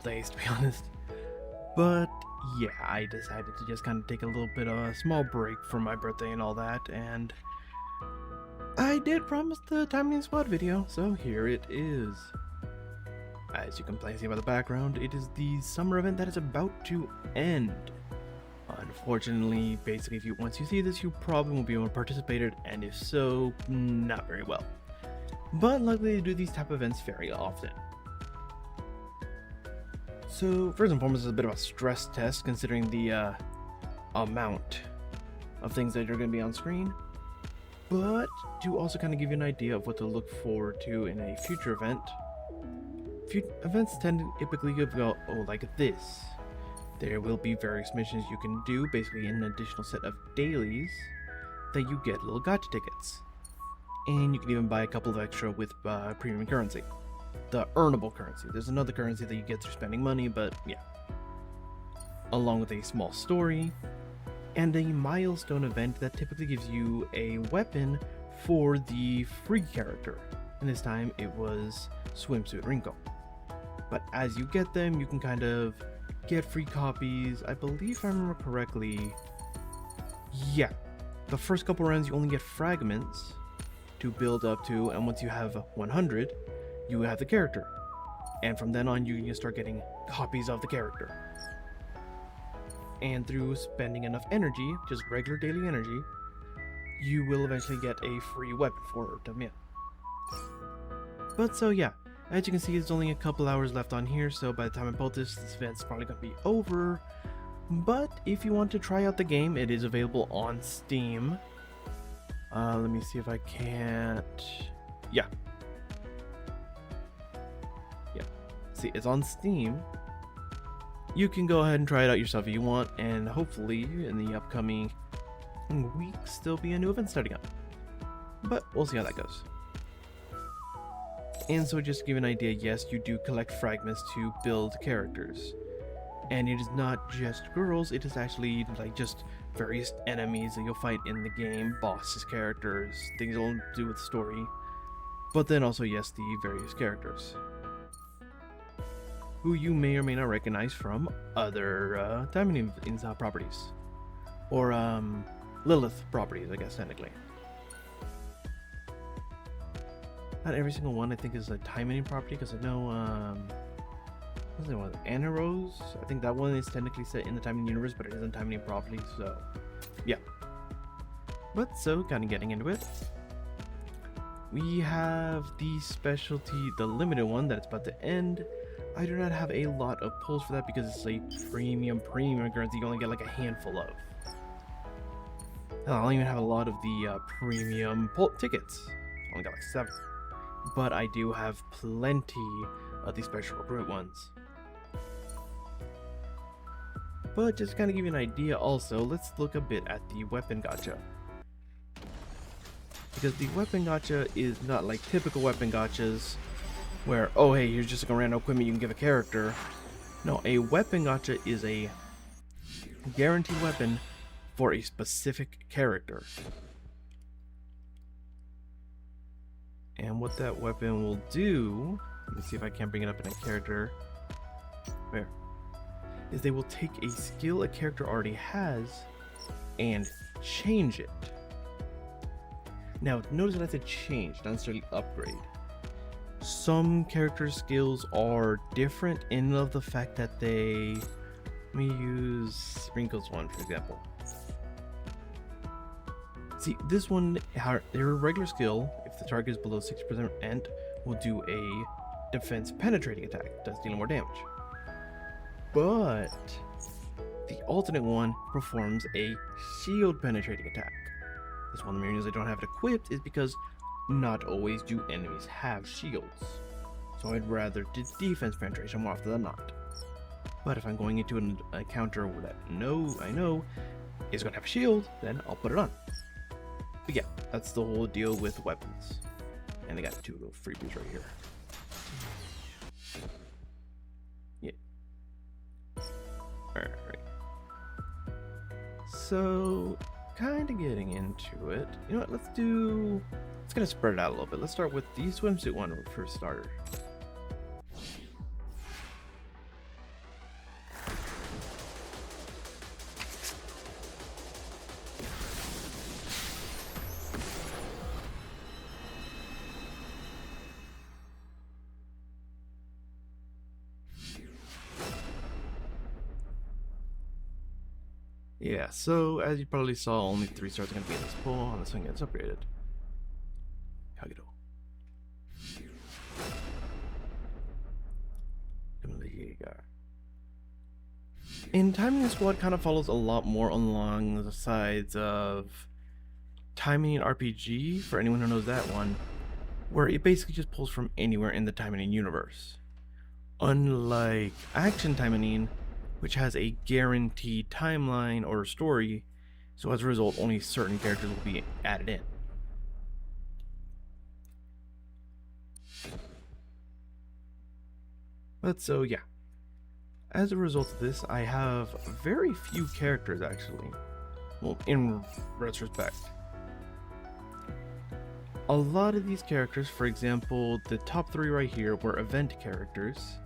couple days, to be honest. But yeah, I decided to just kind of take a little bit of a small break from my birthday and all that, and I did promise the Taimanin squad video, so here it is. As you can plainly see by the background, it is the summer event that is about to end. Unfortunately, basically, once you see this, you probably won't be able to participate in it, and if so, not very well. But luckily, they do these type of events very often. So first and foremost, it's a bit of a stress test considering the amount of things that are going to be on screen, but to also kind of give you an idea of what to look forward to in a future event. Events tend to typically go like this. There will be various missions you can do, basically an additional set of dailies that you get little gacha tickets. And you can even buy a couple of extra with premium currency. The earnable currency. There's another currency that you get through spending money, but yeah. Along with a small story, and a milestone event that typically gives you a weapon for the free character. And this time it was Swimsuit Rinko. But as you get them, you can kind of get free copies. I believe if I remember correctly, yeah, the first couple rounds you only get fragments to build up to, and once you have 100, you have the character. And from then on, you can start getting copies of the character. And through spending enough energy, just regular daily energy, you will eventually get a free weapon for them, yeah. But so yeah, as you can see, it's only a couple hours left on here, so by the time I post this event's probably going to be over. But if you want to try out the game, it is available on Steam. Let me see if I can't... Yeah. See, it's on Steam. You can go ahead and try it out yourself if you want, and hopefully in the upcoming weeks there'll be a new event starting up. But we'll see how that goes. And so just to give you an idea, yes, you do collect fragments to build characters. And it is not just girls, it is actually like just various enemies that you'll fight in the game, bosses, characters, things that will do with the story. But then also, yes, the various characters, who you may or may not recognize from other Taimanin properties. Or Lilith properties, I guess, technically. Not every single one, I think, is a Taimanin property, because I know, what's the one? Anaros? I think that one is technically set in the Taimanin universe, but it isn't Taimanin property, so yeah. But so, kind of getting into it. We have the specialty, the limited one that it's about to end. I do not have a lot of pulls for that because it's a premium currency you only get like a handful of. Hell, I don't even have a lot of the premium pull tickets. I only got like 7. But I do have plenty of the special recruit ones. But just to kind of give you an idea also, let's look a bit at the weapon gacha. Because the weapon gacha is not like typical weapon gachas, where, oh hey, here's just like a random equipment you can give a character. No, a weapon gacha is a guaranteed weapon for a specific character. And what that weapon will do, let me see if I can bring it up in a character. Where? Is they will take a skill a character already has and change it. Now, notice that I said change, not necessarily upgrade. Some character skills are different in and of the fact that they... Let me use Wrinkles one, for example. See, this one, their regular skill, if the target is below 60% ent, will do a defense penetrating attack, does deal more damage. But the alternate one performs a shield penetrating attack. This one of the main reasons I don't have it equipped is because not always do enemies have shields. So I'd rather do defense penetration more often than not. But if I'm going into an encounter that I know is going to have a shield, then I'll put it on. But yeah, that's the whole deal with weapons. And I got 2 little freebies right here. Yeah. Alright. So, kind of getting into it. You know what, let's kind of spread it out a little bit. Let's start with the swimsuit one for starter. Yeah, so as you probably saw, only 3 stars are going to be in this pull, and this one gets upgraded. Kagedo. And Taimanin Squad kind of follows a lot more along the sides of Taimanin RPG, for anyone who knows that one, where it basically just pulls from anywhere in the Taimanin universe. Unlike Action Taimanin, which has a guaranteed timeline or story, so as a result, only certain characters will be added in. But so yeah, as a result of this, I have very few characters actually. Well, in retrospect. A lot of these characters, for example, the top 3 right here were event characters.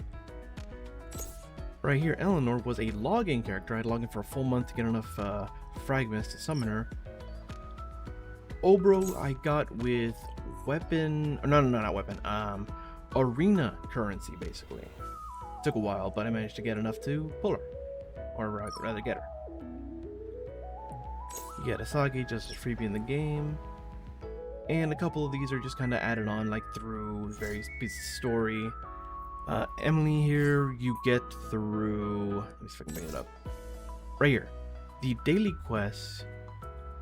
Right here, Eleanor was a login character. I had to log in for a full month to get enough fragments to summon her. Obro I got with weapon, no, not weapon, arena currency basically. Took a while, but I managed to get enough to pull her, or rather get her. You get Asagi just as freebie in the game, and a couple of these are just kind of added on like through various pieces of story. Emily here you get through, let me see if I can bring it up, right here, the daily quests.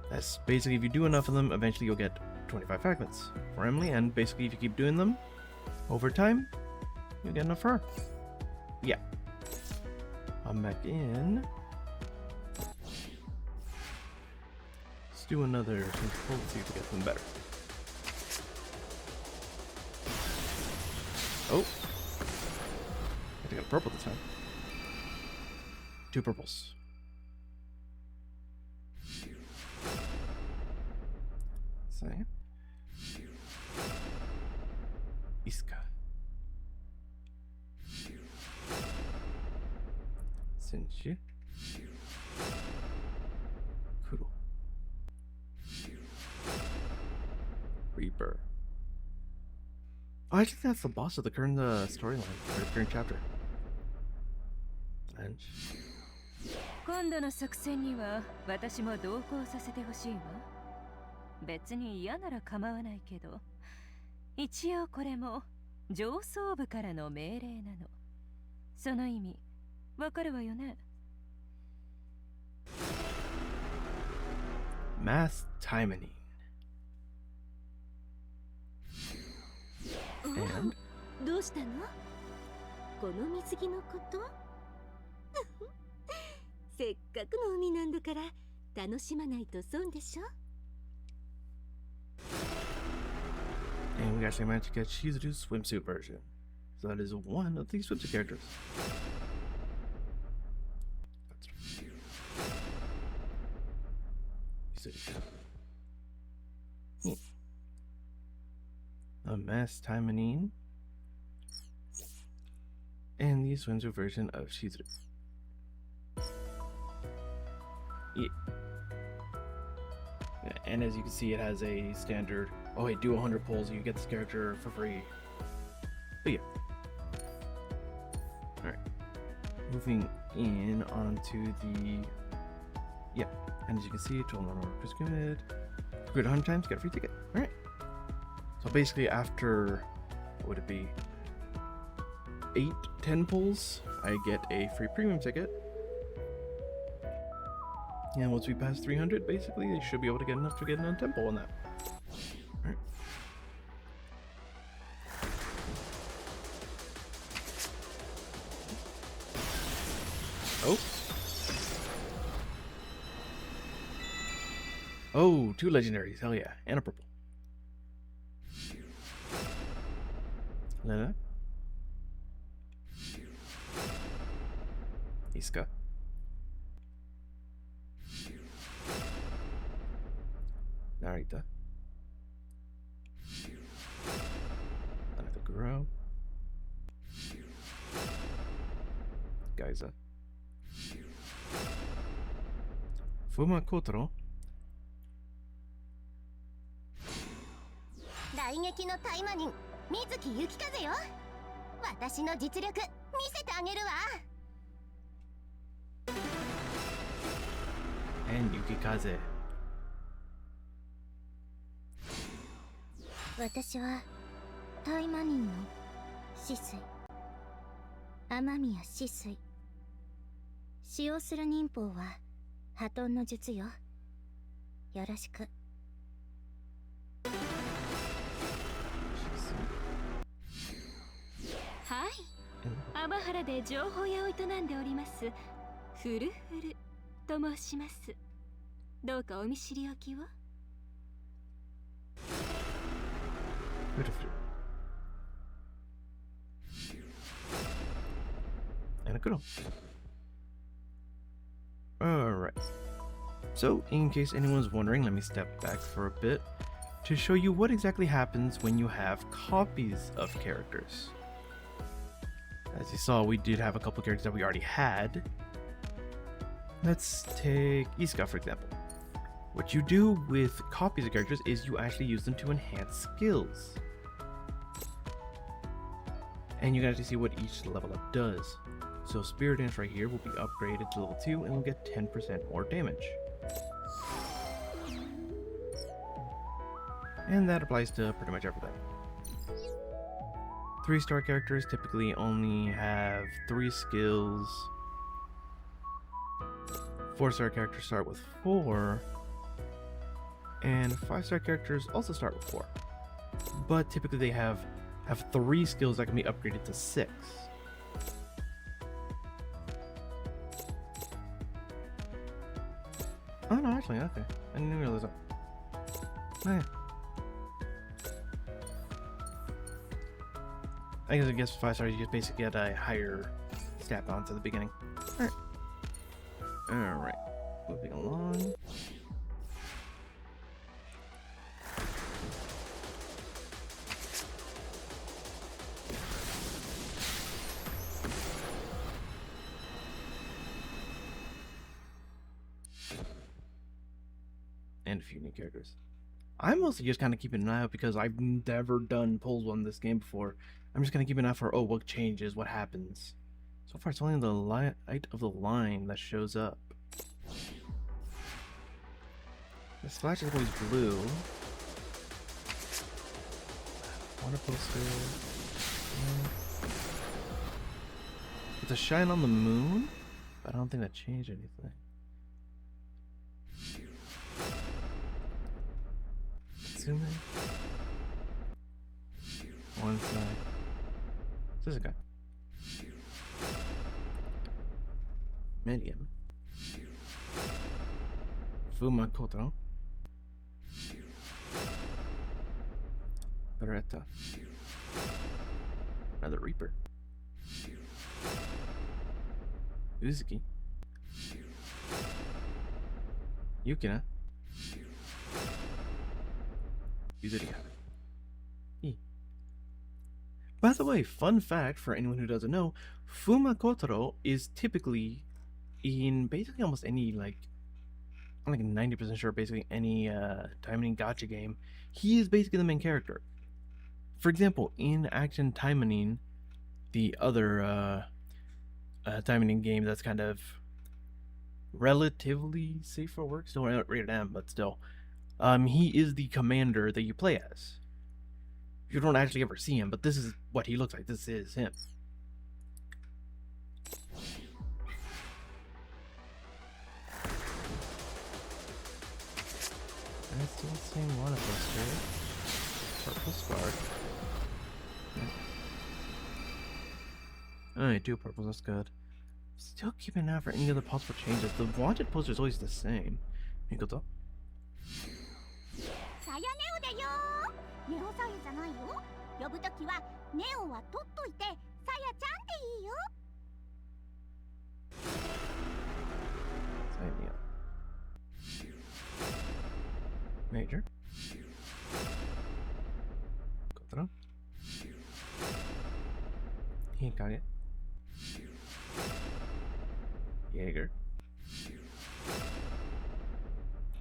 That's basically if you do enough of them, eventually you'll get 25 fragments for Emily, and basically if you keep doing them over time, you'll get enough for her. Yeah. I'm back in. Let's do another control, see if we get them better. Oh. I think I got a purple this time. 2 purples. Same. Iska. Senshi. Kuro. Reaper. Oh, I think that's the boss of the current storyline, or the current chapter. Blanche. 今度の作戦には私も同行させてほしいわ。別に嫌なら構わないけど、一応これも上層部からの命令なの。その意味、わかるわよね。Mass Taimanin. And? どうしたの？この水着のこと？せっかくの海なんだから楽しまないと損でしょ。 And we actually managed to get Shizuru's swimsuit version. So that is one of these swimsuit characters. A Mass Taimanin. And the swimsuit version of Shizuru. Yeah. And as you can see, it has a standard, oh hey, do 100 pulls, you get this character for free. But yeah. Alright. Moving in onto the, yeah. And as you can see, 12 normal work is good. Good 100 times, get a free ticket. Alright. So basically after, what would it be? 8-10 pulls, I get a free premium ticket. And once we pass 300, basically, they should be able to get enough to get a temple on that. Alright. Oh. Oh, 2 legendaries. Hell yeah. And a purple. Lena. Iska. Narita. Another Guro. Gaiza. Fuma Kotaro. 大撃のタイマニン、水木雪風よ。私の実力見せてあげるわ。and Yukikaze. 私はタイマニンの止水雨宮止水使用する忍法は破遁の術よ。よろしく。はい、天原で情報屋を営んでおりますフルフルと申します。どうかお見知りおきを。Beautiful. And a girl. Alright. So, in case anyone's wondering, let me step back for a bit to show you what exactly happens when you have copies of characters. As you saw, we did have a couple characters that we already had. Let's take Iska, for example. What you do with copies of characters is you actually use them to enhance skills. And you can actually see what each level up does. So Spirit Dance right here will be upgraded to level 2 and will get 10% more damage. And that applies to pretty much everything. 3-star characters typically only have 3 skills. 4-star characters start with 4. And 5-star characters also start with 4. But typically they have 3 skills that can be upgraded to 6. Oh no, actually, okay. I didn't realize that. Oh, yeah. I guess 5-star you just basically get a higher stat balance at the beginning. Alright. Alright. Moving along. And a few new characters. I'm mostly just kind of keeping an eye out because I've never done polls on this game before. I'm just kind of keeping an eye for, oh, what changes, what happens. So far, it's only the light of the line that shows up. The splash is always blue. Water poster. It's a shine on the moon, but I don't think that changed anything. Zoom in. One side. This is a guy. Medium. Fumakoto. Beretta. Another Reaper. Uzuki. Yukina. Yuzuriha. E. By the way, fun fact for anyone who doesn't know, Fumakotaro is typically in basically almost any, like, I'm like 90% sure basically any Taimanin gacha game, he is basically the main character. For example, in Action Taimanin, the other Taimanin game that's kind of relatively safe for work, still rated M, but still, he is the commander that you play as. You don't actually ever see him, but this is what he looks like. This is him. And it's still the same water poster. Purple spark. Alright, 2 purples, that's good. Still keeping an eye for any other possible changes. The wanted poster is always the same. Mikoto. さやネオだよ。ネオさやじゃないよ。呼ぶときはネオは取っといてさやちゃんでいいよ。 Saimia. Major. Kotaro. Hikage. Jaeger.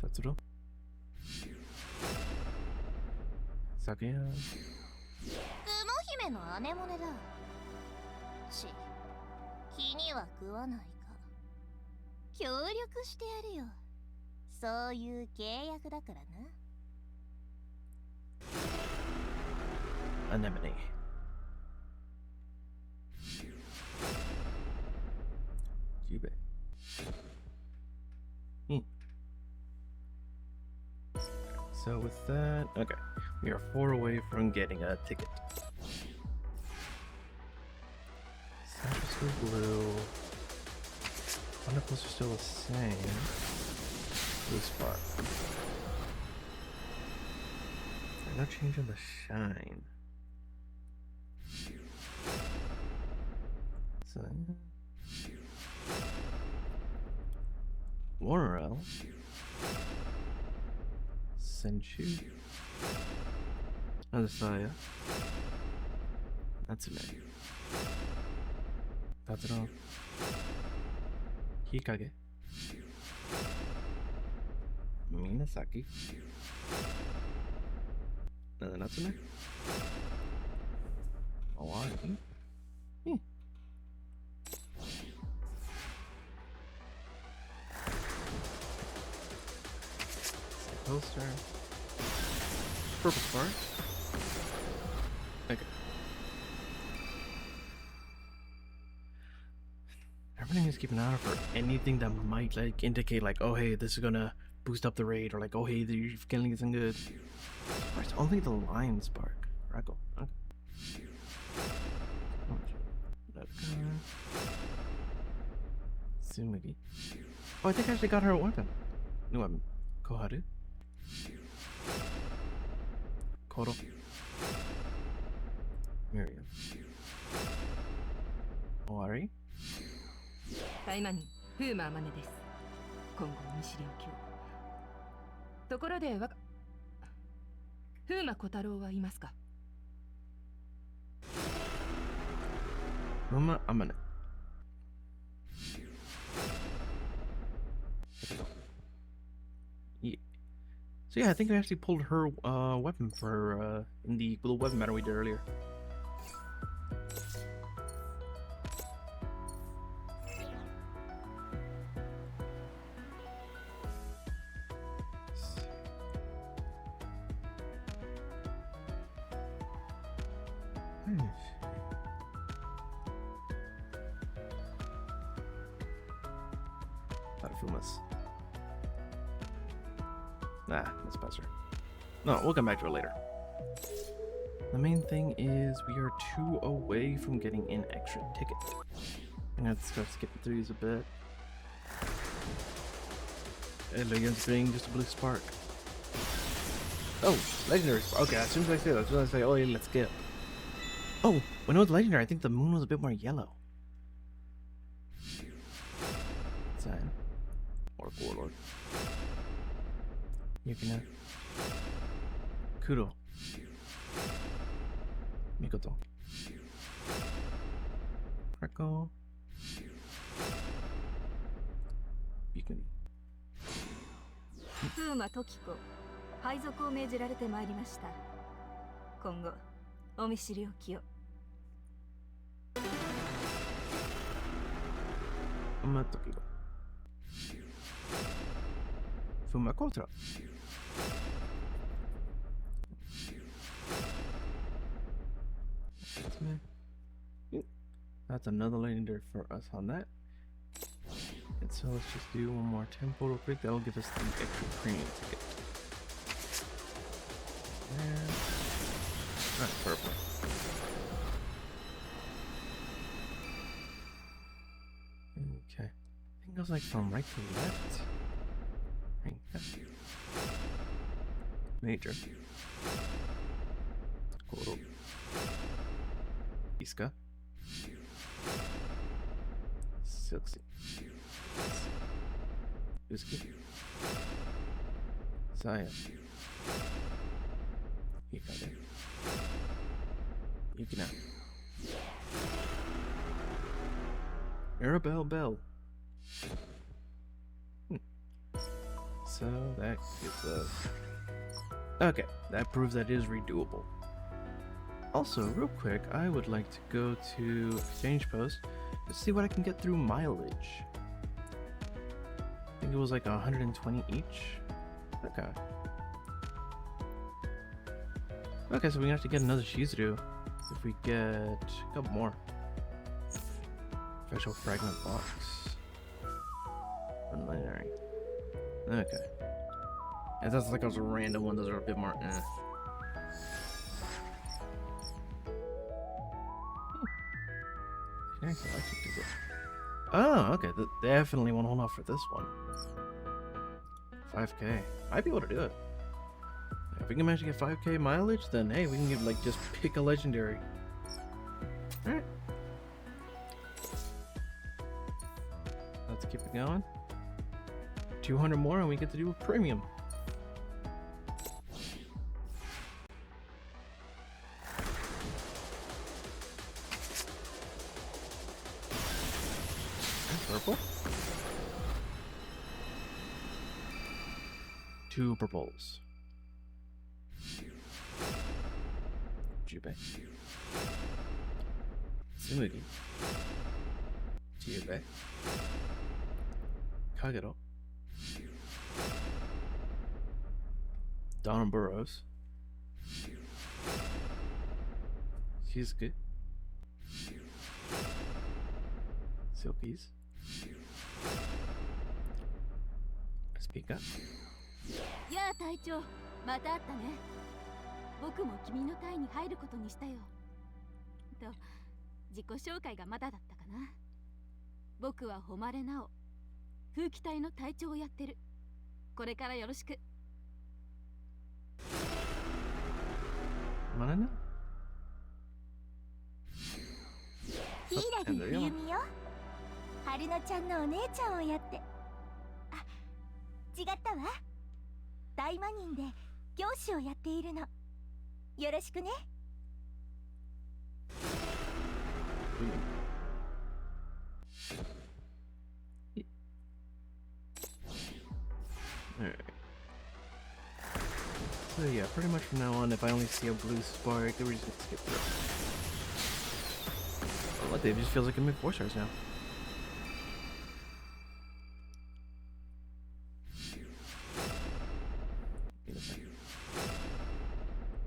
Tatsuro. Sakuya. 雲姫の姉もねだ。気には食わないか。協力してやるよ。そういう契約だからな。Anemone. Jube. So with that, okay, we are 4 away from getting a ticket. Sapphire blue. Wonderfuls are still the same. Blue spark. They're not changing the shine. So, Warrell. Senchu. Adesanya. Natsume. Tatsuno. Hikage. Minasaki. Another Natsume. Owari. Poster. Purple spark. Okay. Everything is keeping an eye out for anything that might like indicate like, oh hey, this is gonna boost up the rate, or like, oh hey, you're getting something good. It's only the lion spark. Raggle. Okay. Tsumugi. Oh, I think I actually got her a weapon. New weapon. Koharu. Koro. Miriam. Owari. タイマニン、フーマーマネです。今後見知りおきを。ところでフーマ小太郎はいますか？ Mama Amane. Yeah. So yeah, I think I actually pulled her weapon for in the little weapon battle we did earlier. Fumas. Nah, that's Spencer. No, we'll come back to it later. The main thing is we are 2 away from getting an extra ticket. I'm gonna have to start skipping through these a bit. Elegance being just a blue spark. Oh, legendary spark. Okay, as soon as I say that, as soon as I say, oh yeah, let's skip. Oh, when it was legendary, I think the moon was a bit more yellow. Sign. Or Warlord. Yukina. Kuro. Mikoto. Krako. Yukini. フーマトキコ、配属を命じられてまいりました。今後お見知りおきを。Matokigo. Fumakotra. That's another legendary for us on that. And so let's just do one more tempo real quick. That'll give us the extra premium ticket. And alright, perfect. Okay. I think it goes like from right to left. Right. Yeah. Major. Koro. Iska. Silksy. Uski. Saya. Hikade. Yukina. Arabelle Bell. So that gets us... Okay, that proves that it is redoable. Also, real quick, I would like to go to Exchange Post to see what I can get through mileage. I think think it was like 120 each. Okay. Okay, so we have to get another Shizuru if we get a couple more. Special fragment box. Legendary. Okay. And that's like those random ones. Those are a bit more. Oh, okay. Definitely want to hold off for this one. 5k. I'd be able to do it. If we can manage to get 5k mileage, then hey, we can get, like, just pick a legendary. Alright. Let's keep it going. 200 more and we get to do a premium. Purple. 2 purples. Jubei. Tsumugi. Jubei. Kagero. Don Burrows. Shizuku. Silkies. Speak up. やあ隊長、また会ったね。僕も君の隊に入ることにしたよ。と、自己紹介がまだだったかな。僕は誉れなお、風紀隊の隊長をやってる。これからよろしく。Mana? ヒイラギ冬美よ。春乃ちゃんのお姉ちゃんをやって。あ、違ったわ。大魔人で教師をやっているの。よろしくね。Alright. So yeah, pretty much from now on, if I only see a blue spark, we're just gonna skip through. Oh, what? It just feels like I'm in 4 stars now.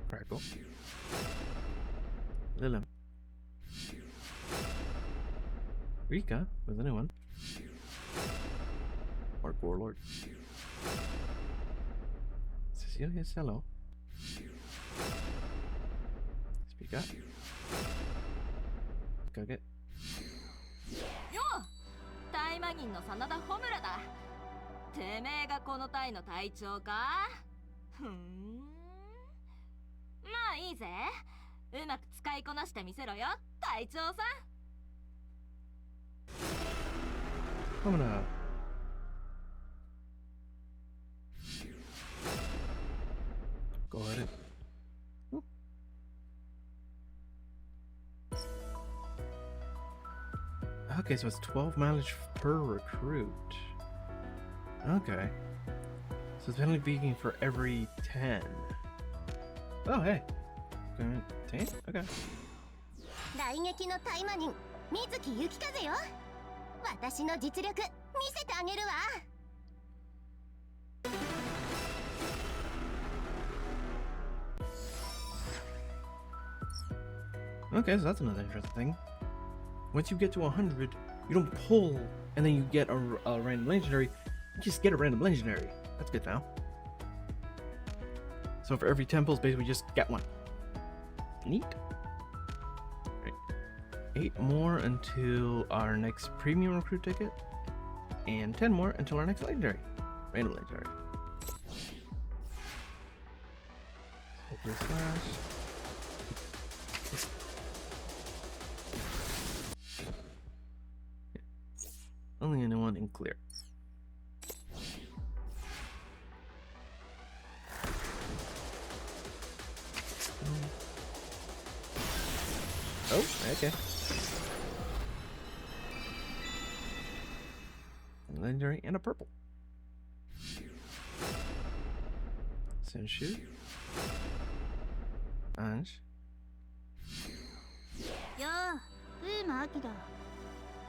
Crackle. Lilim. Rika was a new one. Or Warlord. Cecilia Cello. Speak up. Go get. よう、大魔人の真田穂村だ。てめえがこの隊の隊長か？ふん。まあいいぜ。うまく使いこなしてみせろよ、隊長さん。I'm gonna. Go ahead. Whoop. Okay, so it's 12 mileage per recruit. Okay. So it's only beating for every 10. Oh, hey. 10? Okay. 来撃の大魔人、水木雪風よ。私の実力見せてあげるわ。Okay, so that's another interesting thing. Once you get to 100, you don't pull and then you get a random legendary. You just get a random legendary. That's good now. So for every 10 pulls, basically just get one. Neat. Right. 8 more until our next premium recruit ticket. And 10 more until our next legendary. Random legendary. Hopefully slash. Only anyone in clear. Oh, okay. A legendary and a purple. Senshu. Ange. やあ、ウーマアキだ。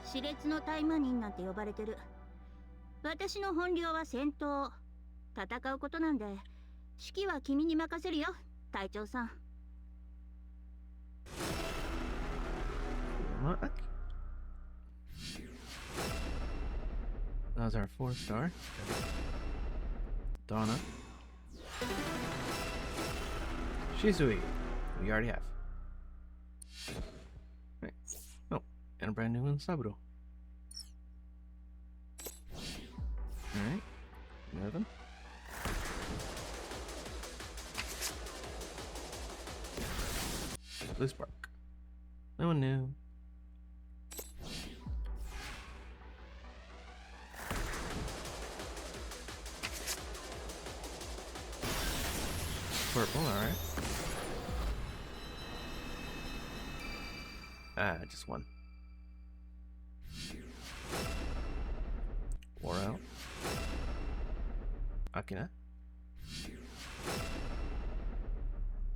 熾烈の大魔人なんて呼ばれてる。私の本領は戦闘。戦うことなんで、指揮は君に任せるよ、隊長さん。What? That was our 4-star. Donna. Shisui. We already have. Right. Oh, and a brand new one, Saburo. Alright. Another them. Blue Spark. No one knew. Purple, alright. Just one. War out. Akina.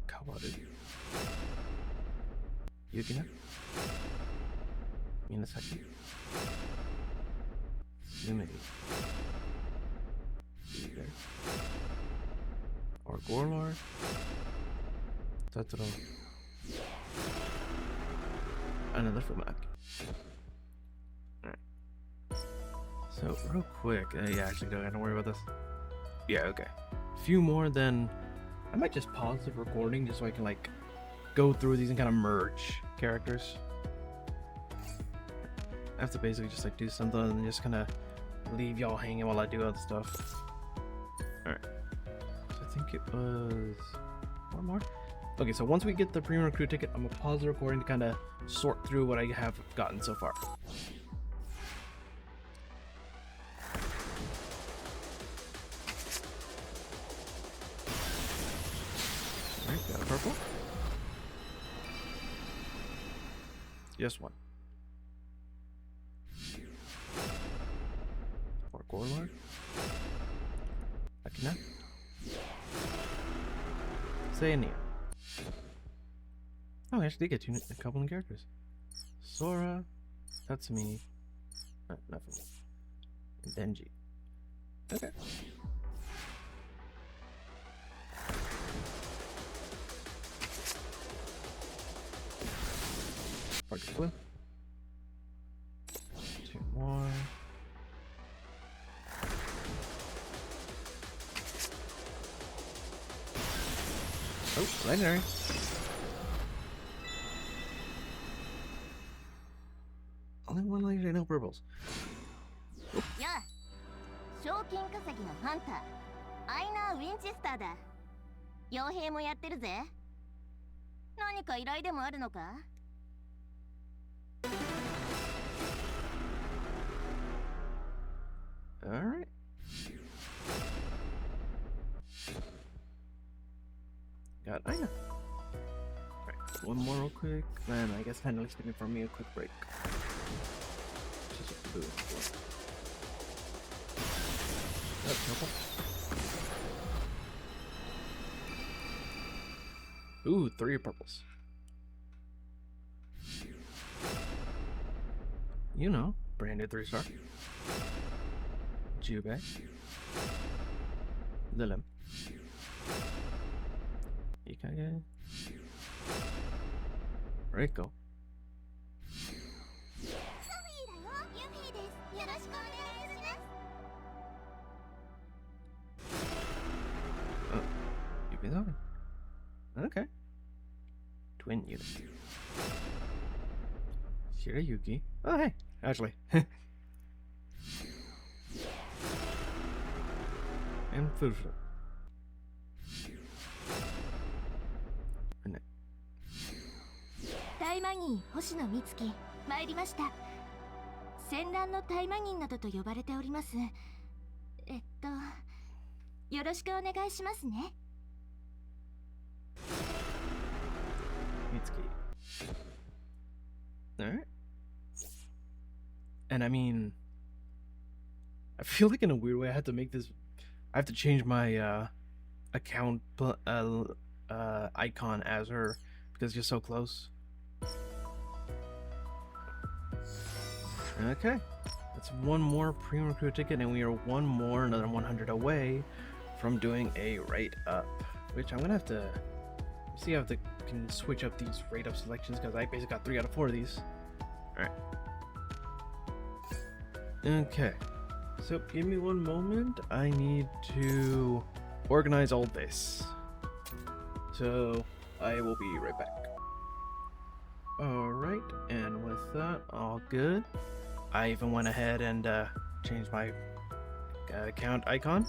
Kawaru. Yukina. Minasaki. Yumiri. Either. Or Gorlord. Totoro. Another Fumaki. Alright. So, real quick. Yeah, actually, don't have to worry about this. Yeah, okay. A few more, then I might just pause the recording just so I can, like, go through these and kind of merge characters. I have to basically just, like, do something and just kind of leave y'all hanging while I do other stuff. Alright. So I think it was one more. Okay, so once we get the premium recruit ticket, I'm gonna pause the recording to kind of sort through what I have gotten so far. Alright, got a purple. Just one. Or Gorlord. Akina. Sayania. Oh, I actually did get a couple of characters. Sora, Tatsumi, not for me. And Denji. Okay. Parker Blue. Two more. Oh, Legendary. Only one legendary, no purples. やあ、賞金稼ぎのハンター、アイナー・ウィンチェスターだ。傭兵もやってるぜ。何か依頼でもあるのか？ Alright. Got Aina. Alright, one more real quick, then I guess finally speaking for me a quick break. Just a blue one. That's purple. Ooh, 3 purples. You know, branded 3-star. Jubei. Lilim. Ikage. Reiko. Oh, you've been talking. Okay. Twin unit. Shirayuki. Oh, hey, Ashley. And Fufu. And タイマニン星野美月参りました。戦乱のタイマニンなどと呼ばれております。よろしくお願いしますね。 Mitsuki. Alright. And I mean, I feel like in a weird way I have to make this. I have to change my account icon as her because you're so close. Okay, That's one more premium recruit ticket, and we are another 100 away from doing a rate up. Which I'm gonna have to see if I can switch up these rate up selections, because I basically got 3 out of 4 of these. Alright. Okay. So give me one moment. I need to organize all this. So I will be right back. Alright, and with that, all good. I even went ahead and changed my account icon.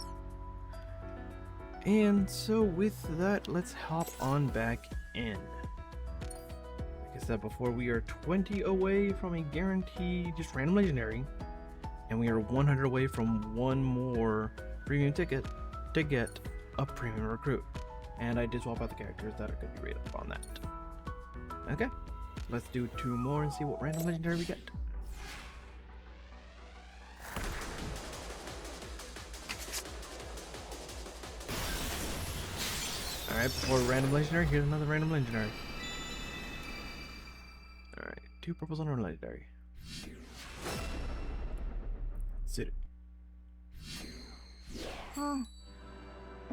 And so with that, let's hop on back in. Like I said before, we are 20 away from a guaranteed just random legendary. And we are 100 away from one more premium ticket to get a premium recruit. And I did swap out the characters that are going to be rated up on that. Okay, let's do 2 more and see what random legendary we get. Alright, before random legendary, here's another random legendary. Alright, 2 purples on our legendary. Sit it.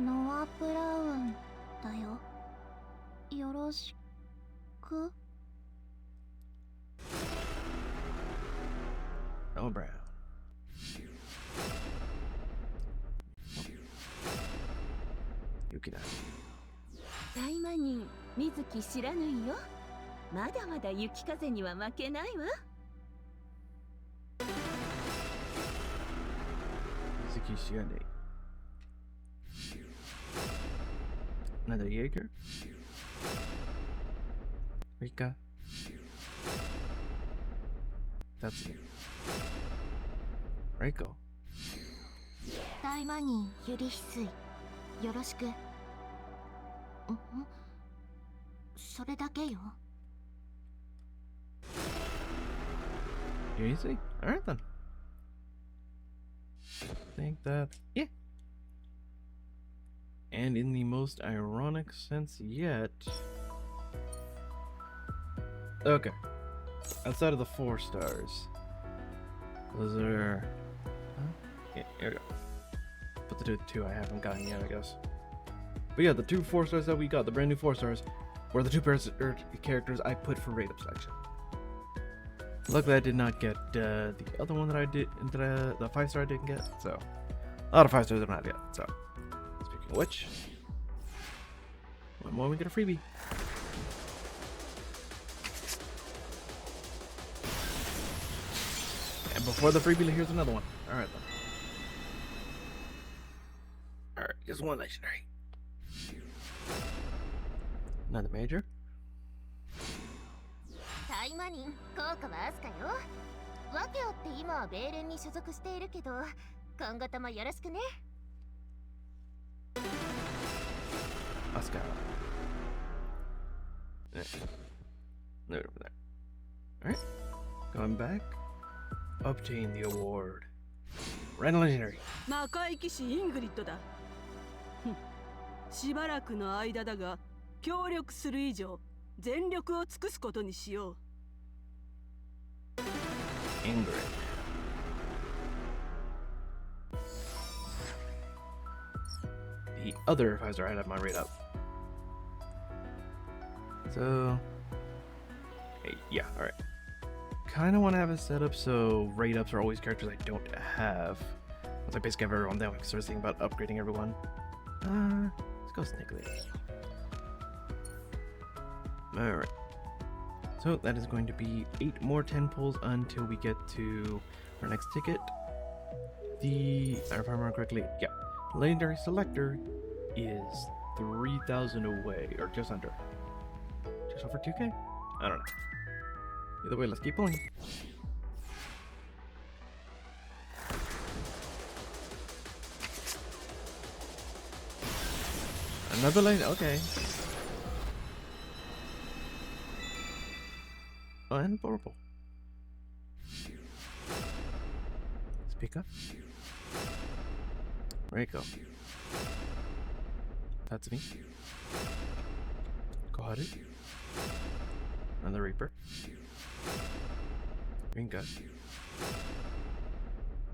ノア・ブラウンだよ。よろしく。 Oh, Brown. Yuki. タイマニン、水木知らぬいよ。まだまだ雪風には負けないわ。 Mizuki Shiane. Another Jaeger. Rika. That's me. Reiko. タイマニン、ユリ翡翠。よろしく。それだけよ。 Easy? Alright then. I think that, yeah. And in the most ironic sense yet. Okay. Outside of the 4 stars. Those are. Huh? Yeah, here we go. Put the 2 I haven't gotten yet, I guess. But yeah, the 2 4 stars that we got, the brand new 4 stars, were the 2 characters I put for rate up selection. Luckily, I did not get the other one that I did, the 5 star I didn't get. So, a lot of 5 stars I not get. So, speaking of which, one more, we get a freebie. And before the freebie, here's another one. All right then. All right, just one legendary. Another major. タイマニン、効果はアスカよ。訳あって今は米連に所属しているけど、今後ともよろしくね。 Asuka. No, over there. Alright. Going back. Obtain the award. Random legendary. 魔界騎士イングリッドだ。しばらくの間だが、協力する以上、全力を尽くすことにしよう。 Ingrid. The other 5 star I had my rate up. So, hey, yeah, alright. Kind of want to have it set up so rate ups are always characters I don't have. Once I basically have everyone, then we can start thinking about upgrading everyone. Let's go Sniggly. Alright. So that is going to be 8 more 10 pulls until we get to our next ticket. If I remember correctly, yeah. Legendary Selector is 3,000 away, or just under. Just over 2k? I don't know. Either way, let's keep pulling. Another lane, okay. Oh, and purple. Speak up. Reiko. That's me. Got it. Another Reaper. Green Gut.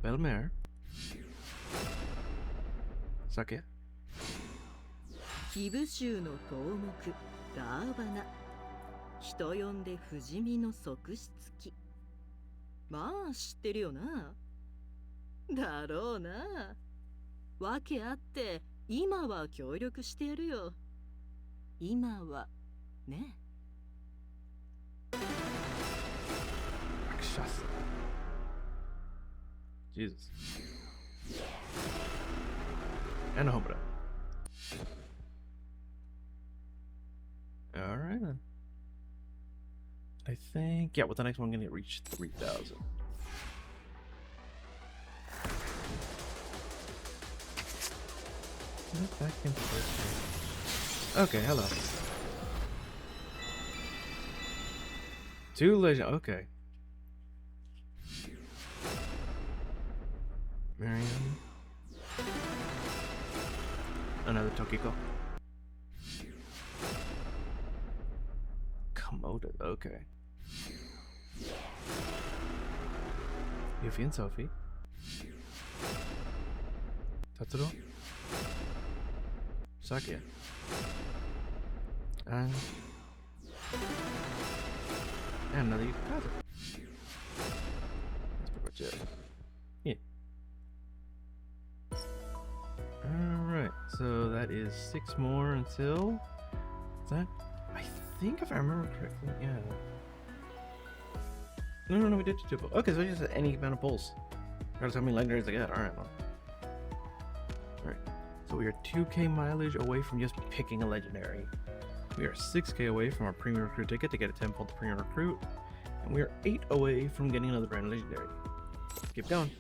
Belmer. Sake. ギブ州の頭目ガーバナ、人呼んで不死身の側室機。まあ知ってるよな。だろうな。わけあって今は協力してやるよ。今はね。Rakshasa. Jesus. And a Homura. Alright then. I think, yeah, with the next one, I'm gonna reach 3,000. Back into this. Okay, hello. 2 legend. Okay. Miriam. Another Tokiko. Komodo. Okay. Yuffie and Sophie. Totoro. Sakia. And another Yukata. That's pretty much it. Yeah. Alright, so that is 6 more until... Is that? I think if I remember correctly, yeah. No, we did 2 pulls. Okay, so just any amount of pulls. Regardless how many legendaries I get. Alright, well. Alright, so we are 2k mileage away from just picking a legendary. We are 6k away from our premium recruit ticket to get a 10-pull premium recruit. And we are 8 away from getting another brand legendary. Let's keep going.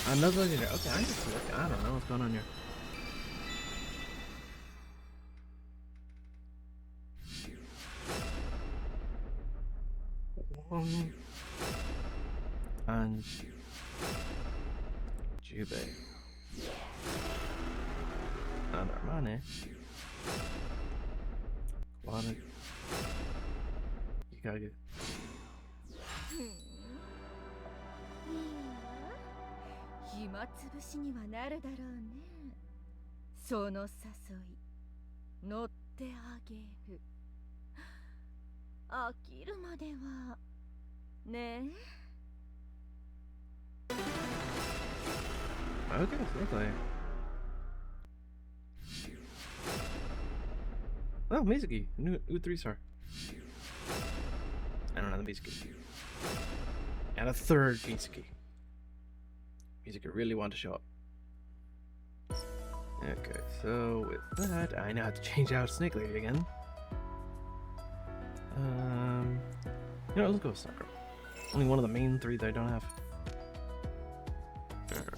Another legendary. Okay, I just look. I don't know what's going on here. And Jube. And Armani. Quadrant. You gotta get. 暇つぶしにはなるだろうね。その誘い乗ってあげる。飽きるまではね。 Okay, exactly. Oh, Mizuki, new 3-star. And another Mizuki. And a third Mizuki. Mizuki really want to show up. Okay, so with that, I now have to change out Snake Lady again. You know, let's go with Sakura. Only one of the main 3 that I don't have. Alright.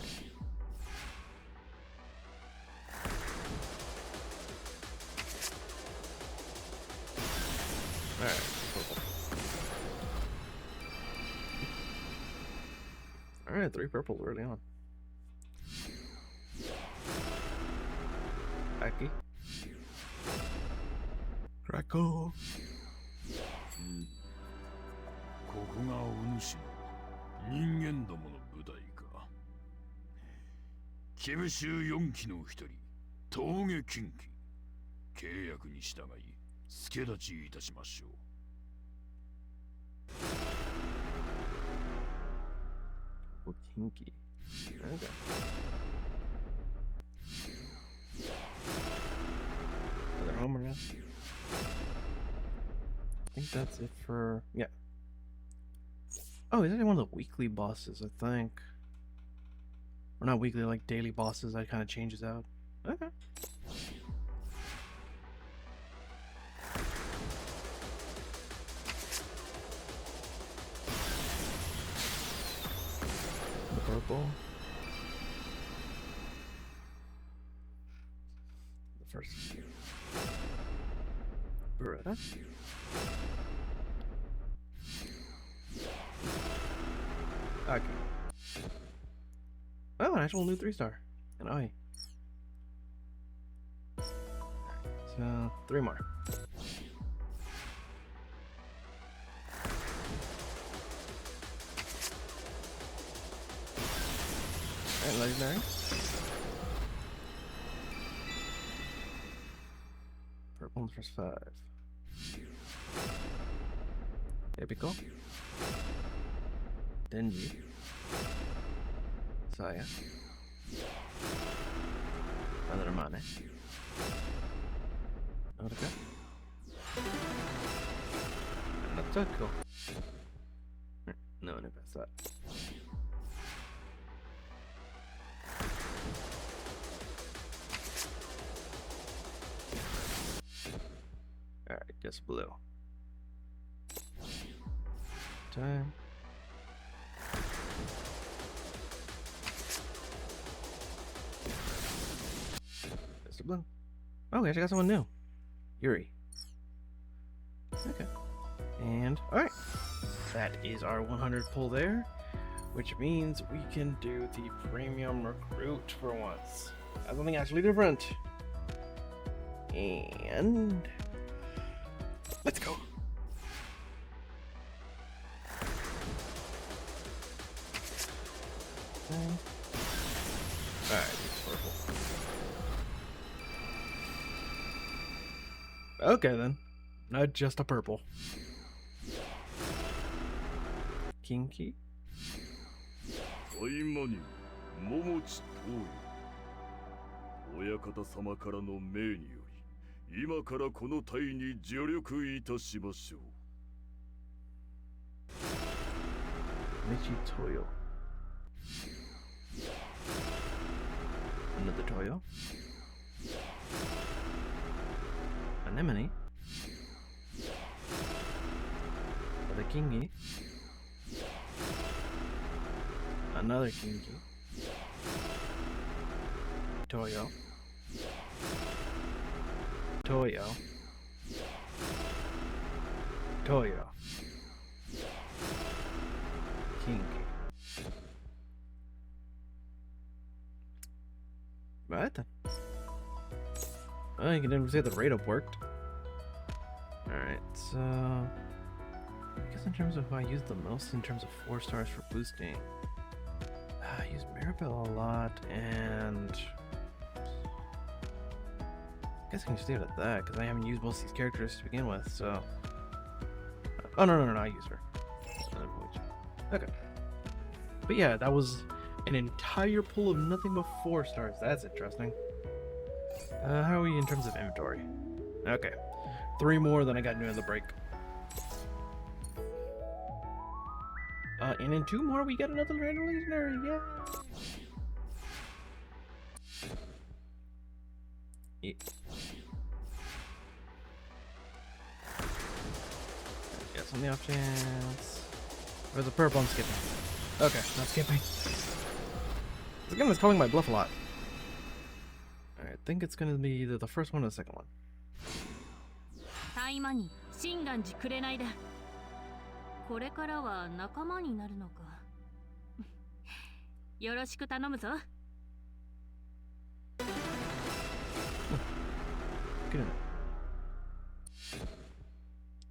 Alright, purple. Alright, 3 purples early on. Aki. Draco. ここがお主の人間どもの部隊か。騎部衆4機の一人、峠近畿。契約に従い、助立ちいたしましょう。Kinky. Okay. Another Homer now. I think that's it for... yeah. Oh, he's actually one of the weekly bosses, I think. Or not weekly, like daily bosses that kind of changes out. Okay. The purple. The first. Beretta. Okay. Oh, an actual new 3-star. And Oi. So, 3 more. legendary. Purple on the first 5. Epico. Denji. Saya. Another Mane. Otaka. Natsuko. No, no, that's that. Alright, just blue. Time. Mr. Blue. Oh, we actually got someone new. Yuri. Okay. And, alright. That is our 100 pull there, which means we can do the premium recruit for once. That's something actually different. And let's go. Alright, it's purple. Okay then. Not just a purple. Kinky? Taimanin, 桃地東洋。親方様からの命により、今からこの隊に助力いたしましょう。Michi Toyo. Another Toyo. Anemone. The Kingy. Another Kingy. Toyo. Toyo. Toyo. Kingy. Right then. Oh, you can never say the rate up worked. Alright, so I guess in terms of who I use the most in terms of 4 stars for boosting, I use Maribel a lot, and I guess I can just leave it at that because I haven't used most of these characters to begin with. So, oh no, I use her. Okay, but yeah, that was an entire pool of nothing but 4 stars. That's interesting. How are we in terms of inventory? Okay, 3 more than I got during the break. And in 2 more, we get another random legendary. Yeah. Yes, on the off chance. Where's the purple? I'm skipping. Okay, not skipping. This game is calling my bluff a lot. Alright, I think it's gonna be either the first one or the second one. Taimanin, 心願寺紅だ。これからは仲間になるのか。よろしく頼むぞ。Get in there.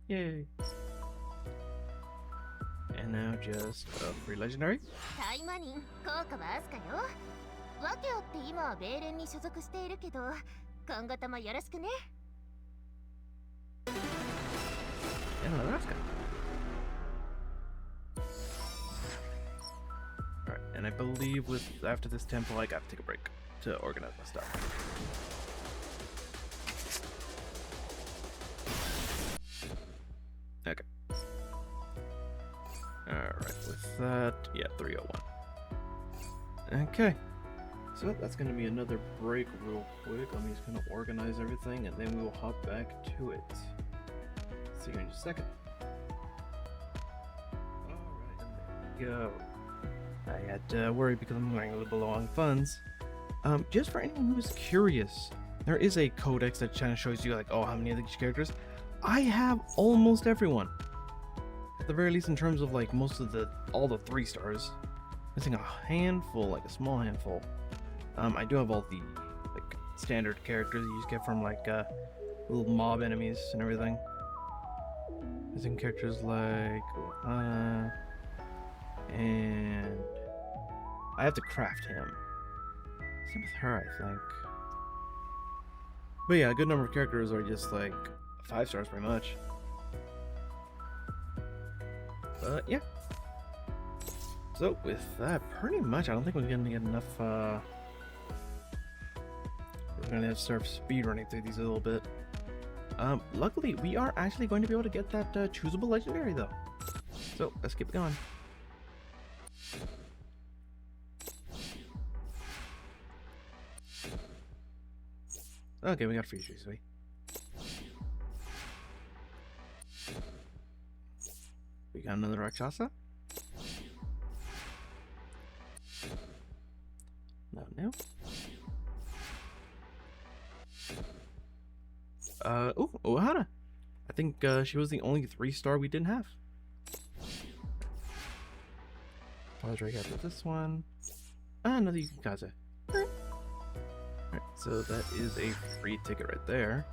Yay. And now just a free legendary. タイマニン、効果はアスカよ。わけあって今は米連に所属しているけど、今後ともよろしくね。And another Asuka. Alright, and I believe with after this temple I gotta take a break to organize my stuff. Okay. Alright, with that, yeah, 301. Okay. So that's gonna be another break real quick. I'm just gonna organize everything and then we will hop back to it. See you in just a second. Alright, there we go. I had to worry because I'm running a little low on funds. Just for anyone who's curious, there is a codex that kind of shows you like, oh, how many of these characters. I have almost everyone. At the very least in terms of like most of all the 3 stars. Missing a handful, like a small handful. I do have all the like standard characters you just get from like little mob enemies and everything. Missing characters like and I have to craft him. Same with her, I think. But yeah, a good number of characters are just like 5 stars pretty much. But yeah. So with that, pretty much, I don't think we're gonna get enough. We're gonna have to start speed running through these a little bit. Luckily, we are actually going to be able to get that choosable legendary though. So let's keep it going. Okay, we got a free tree, sweet. We got another Rakshasa. No. Ooh, Ohana. I think she was the only 3-star we didn't have. Pause right after this one. Another Yukikaze. Alright, so that is a free ticket right there.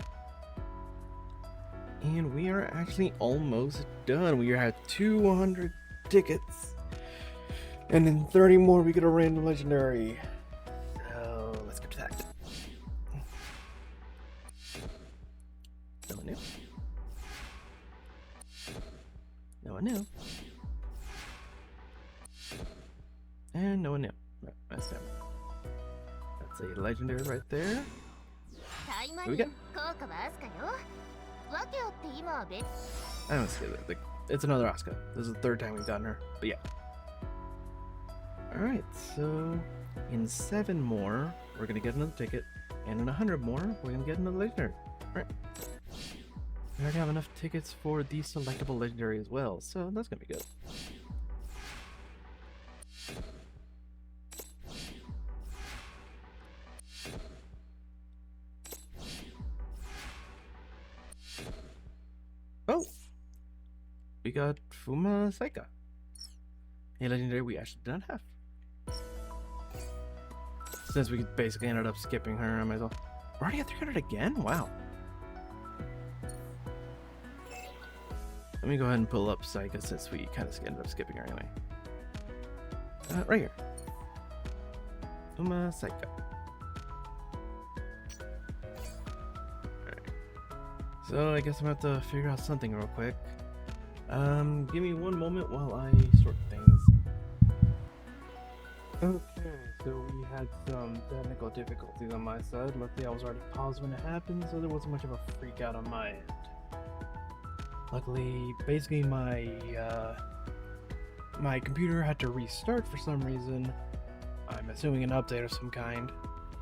And we are actually almost done. We are at 200 tickets. And in 30 more, we get a random legendary. So let's get to that. No one new. No one new. And no one new. Right, that's them. That's a legendary right there. What we got? I don't see it. It's another Asuka. This is the 3rd time we've gotten her. But yeah. Alright, so in 7 more, we're gonna get another ticket. And in 100 more, we're gonna get another legendary. Alright. We already have enough tickets for the selectable legendary as well, so that's gonna be good. Oh! We got Fuma Saika. A legendary we actually did not have. Since we basically ended up skipping her, I might as well. We're already at 300 again? Wow. Let me go ahead and pull up Saika since we kind of ended up skipping her anyway. Right here. Fuma Saika. So I guess I'm about to figure out something real quick. Give me one moment while I sort things. Okay, so we had some technical difficulties on my side. Luckily I was already paused when it happened, so there wasn't much of a freak out on my end. Luckily, basically my computer had to restart for some reason. I'm assuming an update of some kind.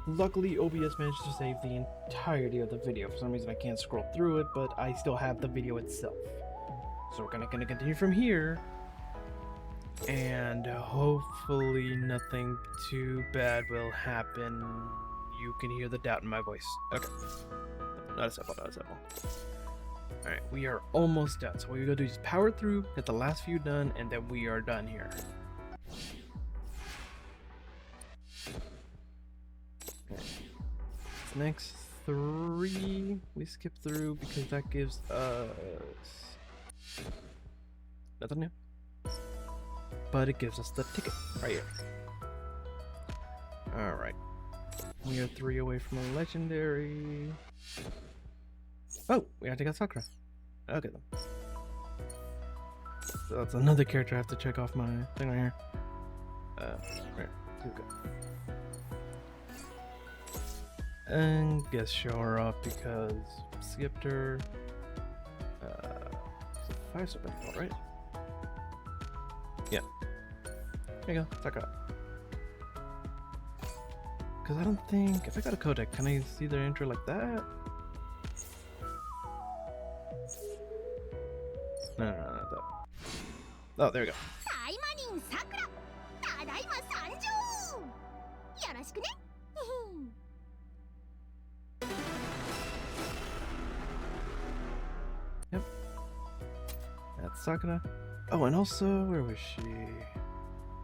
Luckily, OBS managed to save the entirety of the video. For some reason, I can't scroll through it, but I still have the video itself. So we're gonna continue from here, and hopefully nothing too bad will happen. You can hear the doubt in my voice. Okay. Not a simple, not a simple. Alright, we are almost done. So what we're gonna do is power through, get the last few done, and then we are done here. Next 3 we skip through because that gives us nothing new, but it gives us the ticket right here. All right, we are 3 away from a legendary. Oh, we have to get Sakura. Okay then. So that's another character I have to check off my thing right here. Right, good. And guess show her up because skipped her. 5-star by default, right? Yeah. There you go, Sakura. Because I don't think if I got a codec, can I see their intro like that? No, not that. Oh, there we go. Taimanin Sakura! Tadaima sanjou! Yoroshiku ne? Yep. That's Sakura. Oh, and also, where was she?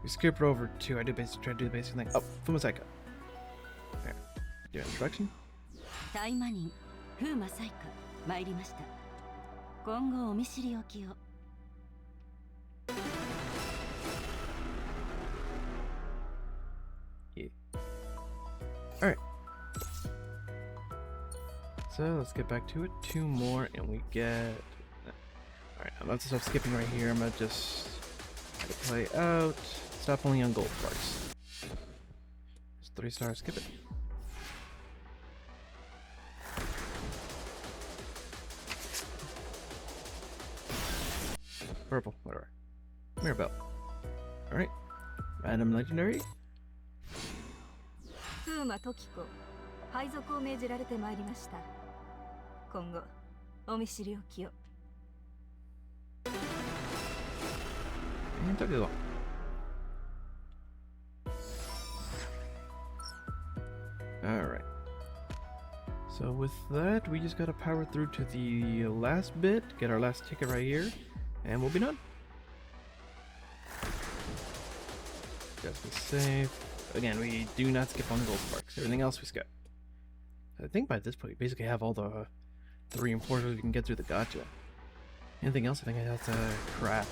We skipped her over 2. I did basically try to do the basic thing. Oh, Fuma Saika. There. Do an introduction. Taimanin, Fuma Saika, 参りました。今後お見知りおきを。Yeah. So let's get back to it. 2 more, and we get. Alright, I'm about to stop skipping right here. I'm gonna just try to play out. Stop only on gold sparks. It's 3 stars, skip it. Purple, whatever. Mirabelle. Alright. Random legendary. 風魔時子配属を命じられてまいりました。今後お見知りおきを。 And Takugo. Alright. So with that, we just gotta power through to the last bit, get our last ticket right here, and we'll be done. Just be safe. Again, we do not skip on gold sparks. Everything else we skip. I think by this point, we basically have all the 3 enforcers we can get through the gacha. Anything else, I think I have to craft.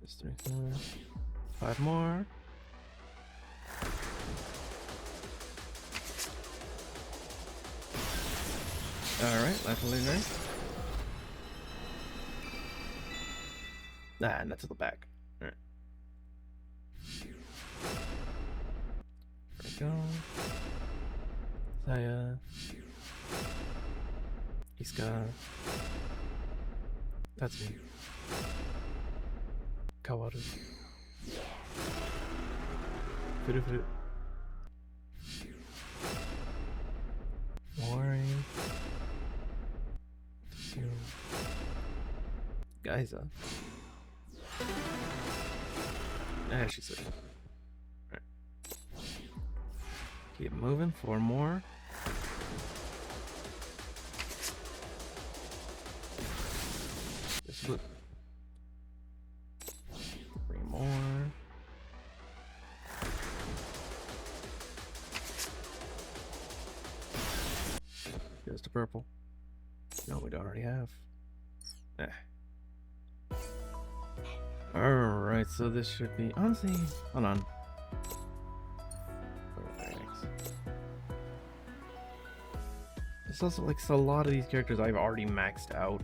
Just 3 more. 5 more. Alright, last legendary. Nah, not to the back. Alright. There we go. Saya. Iska. That's me. Kawaru. Furu. Mori. Geyser. Ah, she's sick. Alright. Keep moving. 4 more. This blue. 3 more. Just a purple. No, we don't already have. Eh. Alright, so this should be. Honestly, hold on. It's also like a lot of these characters I've already maxed out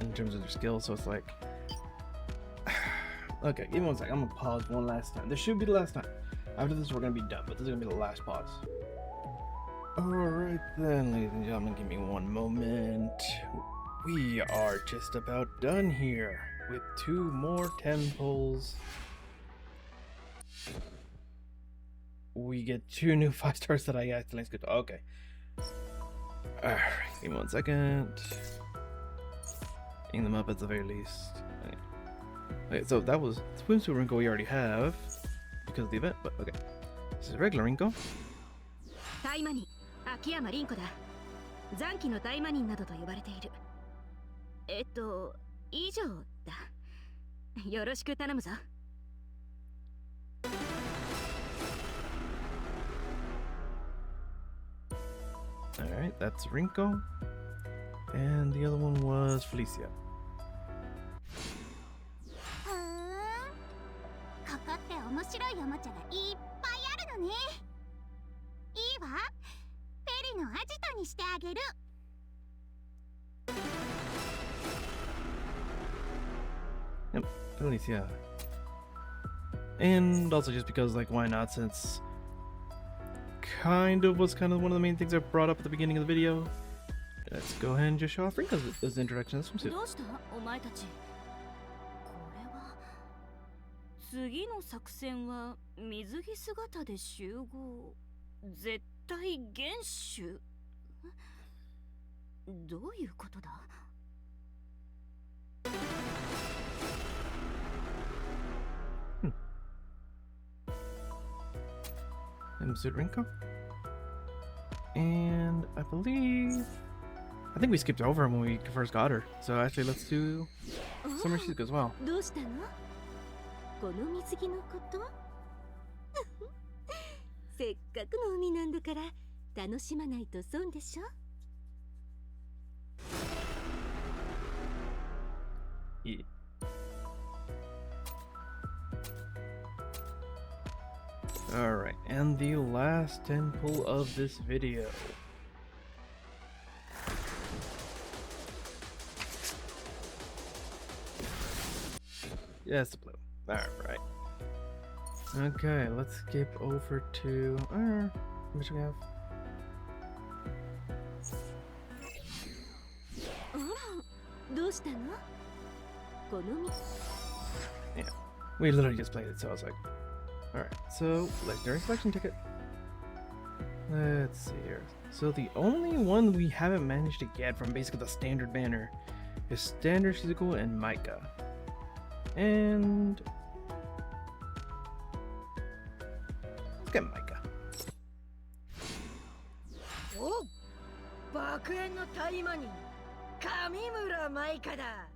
in terms of their skills, so it's like. Okay, give me 1 second. I'm gonna pause one last time. This should be the last time. After this, we're gonna be done, but this is gonna be the last pause. Alright then, ladies and gentlemen, give me 1 moment. We are just about done here with 2 more temples. We get 2 new 5 stars that I accidentally skipped. Okay. Alright, give me 1 second. Hang them up at the very least. Okay, so that was Swimsuit Rinko we already have because of the event, but okay. This is regular Rinko. Taimanin、秋山凛子だ。残機のタイマニンなどと呼ばれている。以上だ。よろしく頼むぞ。Alright, that's Rinko. And the other one was Felicia. ここって面白いおもちゃがいっぱいあるのね。いいわ。ペリのアジトにしてあげる。Yep, Felicia. And also just because, like, why not, since kind of was one of the main things I brought up at the beginning of the video. Let's go ahead and just show off Rinko's introduction to the swimsuit. どうしたお前たち。これは次の作戦は水着姿で集合。絶対厳守。どういうことだ。Swimsuit Rinko. And I think we skipped over him when we first got her. So actually, let's do Summer Shizuka as well. どうしたの？この水着のこと？せっかくの海なんだから楽しまないと損でしょ？ Yeah. Alright, and the last 10 pull of this video. Yes, the blue. Alright. Okay, let's skip over to... what should we have? Yeah, we literally just played it, so I was like... Alright, so, Legendary selection ticket. Let's see here. So the only one we haven't managed to get from basically the standard banner is Standard Shizuko and Micah. And... let's get Micah. お、爆炎のタイマニン、上村舞香だ。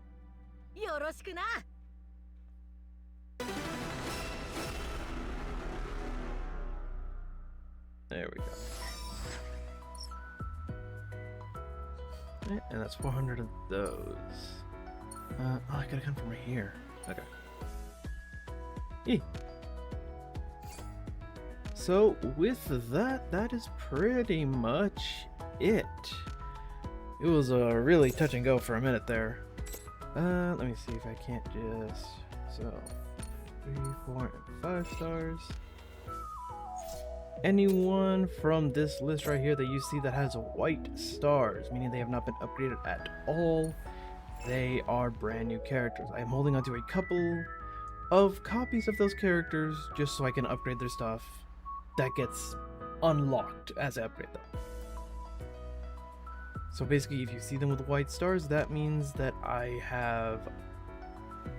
よろしくな。There we go. Okay, and that's 400 of those. Oh, I gotta come from right here. Okay. So with that, that is pretty much it. It was a really touch and go for a minute there. Let me see if I can't just... So, 3, 4, and 5 stars. Anyone from this list right here that you see that has white stars, meaning they have not been upgraded at all, they are brand new characters. I am holding onto a couple of copies of those characters just so I can upgrade their stuff that gets unlocked as I upgrade them. So basically, if you see them with white stars, that means that I have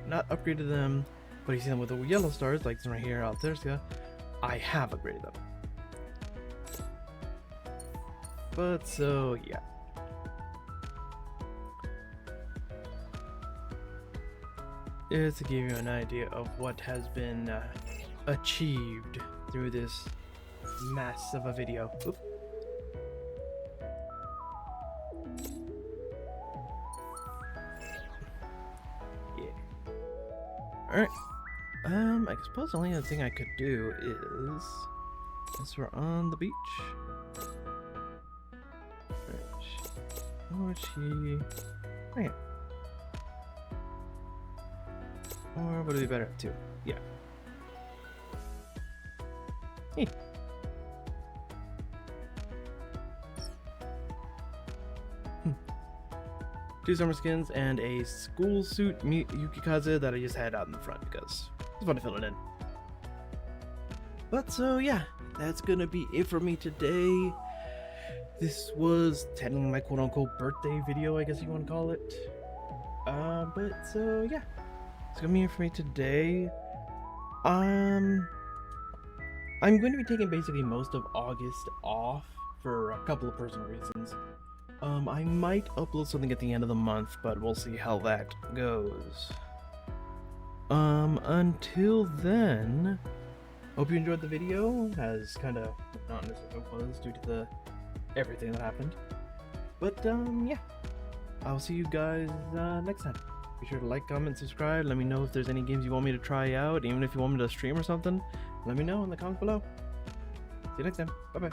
not upgraded them, but if you see them with the yellow stars, like this one right here, Alterska, I have upgraded them. But so, yeah. It's to give you an idea of what has been achieved through this mess of a video. Oop. Yeah. Alright. I suppose the only other thing I could do is, since we're on the beach, okay. Or would it be better at 2? Yeah. Hey. Two summer skins and a school suit Yukikaze that I just had out in the front because it's fun to fill it in. But so yeah, that's gonna be it for me today. This was technically my quote-unquote birthday video, I guess you want to call it. But so yeah, it's gonna be it for me today. I'm going to be taking basically most of August off for a couple of personal reasons. I might upload something at the end of the month, but we'll see how that goes. Until then, hope you enjoyed the video, as kind of not necessarily was due to everything that happened. But yeah, I'll see you guys next time. Be sure to like, comment, subscribe. Let me know if there's any games you want me to try out, even if you want me to stream or something. Let me know in the comments below. See you next time. Bye bye.